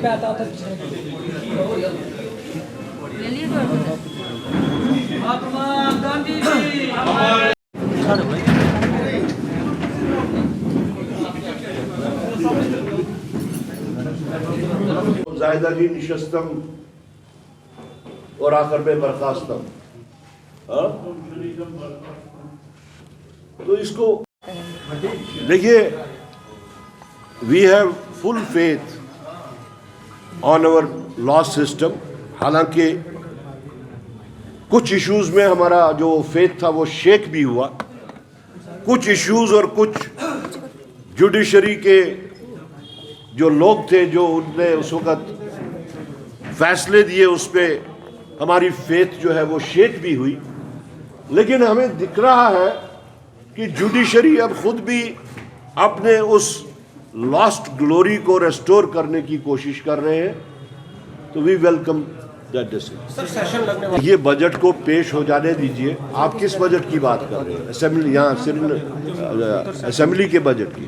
पे आता था। महात्मा गांधी जी जायदा जी निशस्तम और आखिर में बर्खास्तम। तो इसको देखिए, we have full faith on our law system. हालांकि कुछ इश्यूज में हमारा जो फेथ था वो शेक भी हुआ। कुछ इश्यूज और कुछ जुडिशरी के जो लोग थे जो उनने उस वक्त फैसले दिए उस पर हमारी फेथ जो है वो शेक भी हुई। लेकिन हमें दिख रहा है कि जुडिशरी अब खुद भी अपने उस लॉस्ट ग्लोरी को रेस्टोर करने की कोशिश कर रहे हैं। तो वी वेलकम दैट डिसीजन। ये बजट को पेश हो जाने दीजिए। आप किस बजट की बात कर रहे हैं? असेंबली, यहाँ सिर्फ असेंबली के बजट की।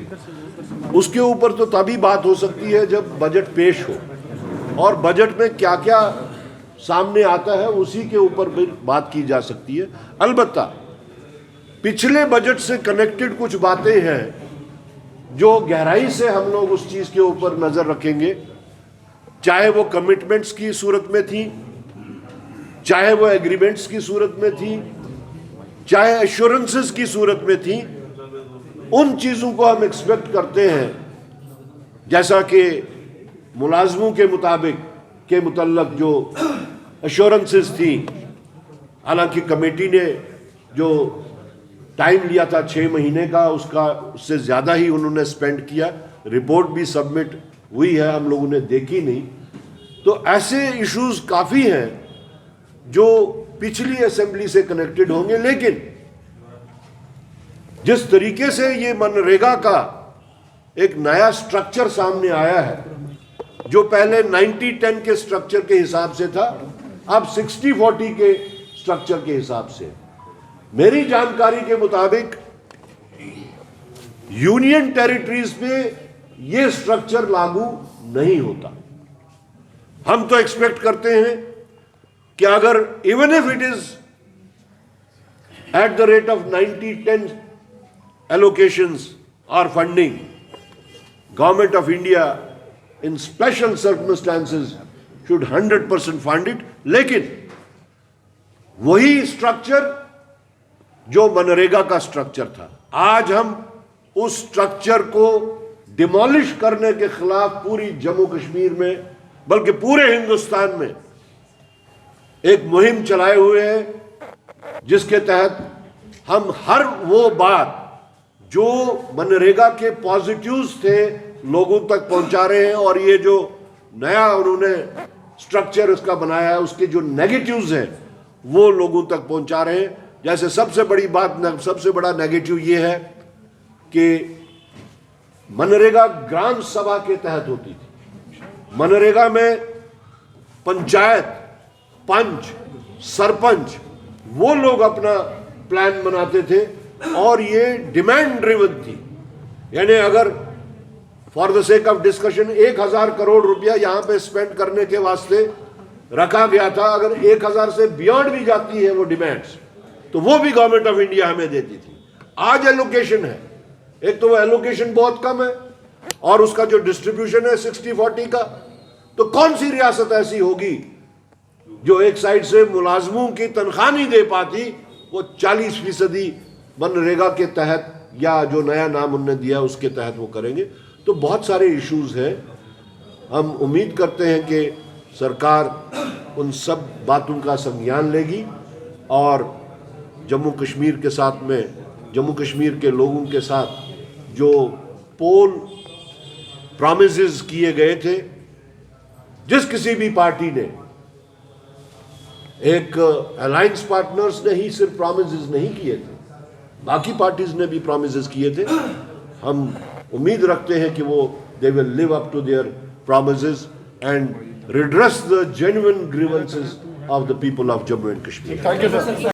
उसके ऊपर तो तभी बात हो सकती है जब बजट पेश हो, और बजट में क्या क्या सामने आता है उसी के ऊपर भी बात की जा सकती है। अलबत्ता पिछले बजट से कनेक्टेड कुछ बातें हैं जो गहराई से हम लोग उस चीज के ऊपर नजर रखेंगे, चाहे वो कमिटमेंट्स की सूरत में थी, चाहे वो एग्रीमेंट्स की सूरत में थी, चाहे एश्योरेंसेस की सूरत में थी। उन चीजों को हम एक्सपेक्ट करते हैं, जैसा कि मुलाजमों के मुताबिक के मुतल्लक जो एश्योरेंसेस थी। हालांकि कमेटी ने जो टाइम लिया था 6 महीने का, उससे ज़्यादा ही उन्होंने स्पेंड किया। रिपोर्ट भी सबमिट हुई है, हम लोगों ने देखी नहीं। तो ऐसे इश्यूज काफ़ी हैं जो पिछली असेंबली से कनेक्टेड होंगे। लेकिन जिस तरीके से ये मनरेगा का एक नया स्ट्रक्चर सामने आया है, जो पहले 90-10 के स्ट्रक्चर के हिसाब से था, अब 60-40 के स्ट्रक्चर के हिसाब से। मेरी जानकारी के मुताबिक यूनियन टेरिटरीज पे ये स्ट्रक्चर लागू नहीं होता। हम तो एक्सपेक्ट करते हैं कि अगर even if it is at the rate of 90-10 allocations और funding, government of India in special circumstances should 100% fund it. लेकिन वही स्ट्रक्चर जो मनरेगा का स्ट्रक्चर था, आज हम उस स्ट्रक्चर को डिमोलिश करने के खिलाफ पूरी जम्मू कश्मीर में, बल्कि पूरे हिंदुस्तान में एक मुहिम चलाए हुए हैं, जिसके तहत हम हर वो बात जो मनरेगा के पॉजिटिव्स थे लोगों तक पहुंचा रहे हैं, और ये जो नया उन्होंने स्ट्रक्चर इसका बनाया है उसके जो नेगेटिव्स हैं वो लोगों तक पहुंचा रहे हैं। जैसे सबसे बड़ी बात, सबसे बड़ा नेगेटिव ये है कि मनरेगा ग्राम सभा के तहत होती थी। मनरेगा में पंचायत, पंच, सरपंच वो लोग अपना प्लान बनाते थे, और ये डिमांड ड्रिवन थी। यानी अगर for the sake of discussion 1000 crore रुपया यहां पे स्पेंड करने के वास्ते रखा गया था, अगर 1000 से बियॉन्ड भी जाती है वो डिमांड्स, तो वो भी गवर्नमेंट ऑफ इंडिया हमें देती थी। आज एलोकेशन है, एक तो वो एलोकेशन बहुत कम है और उसका जो डिस्ट्रीब्यूशन है 60-40 का। तो कौन सी रियासत ऐसी होगी जो एक साइड से मुलाजमों की तनख्वाह नहीं दे पाती, वो 40% मनरेगा के तहत या जो नया नाम उन्होंने दिया उसके तहत वो करेंगे। तो बहुत सारे इश्यूज हैं। हम उम्मीद करते हैं कि सरकार उन सब बातों का संज्ञान लेगी और जम्मू कश्मीर के साथ में, जम्मू कश्मीर के लोगों के साथ जो पोल प्रॉमिसेस किए गए थे, जिस किसी भी पार्टी ने, एक अलायंस पार्टनर्स ने ही सिर्फ प्रॉमिसेस नहीं किए थे, बाकी पार्टीज ने भी प्रॉमिसेस किए थे। हम उम्मीद रखते हैं कि वो they will live up to their promises and redress the genuine grievances of the people of Jammu and Kashmir. Thank you, sir.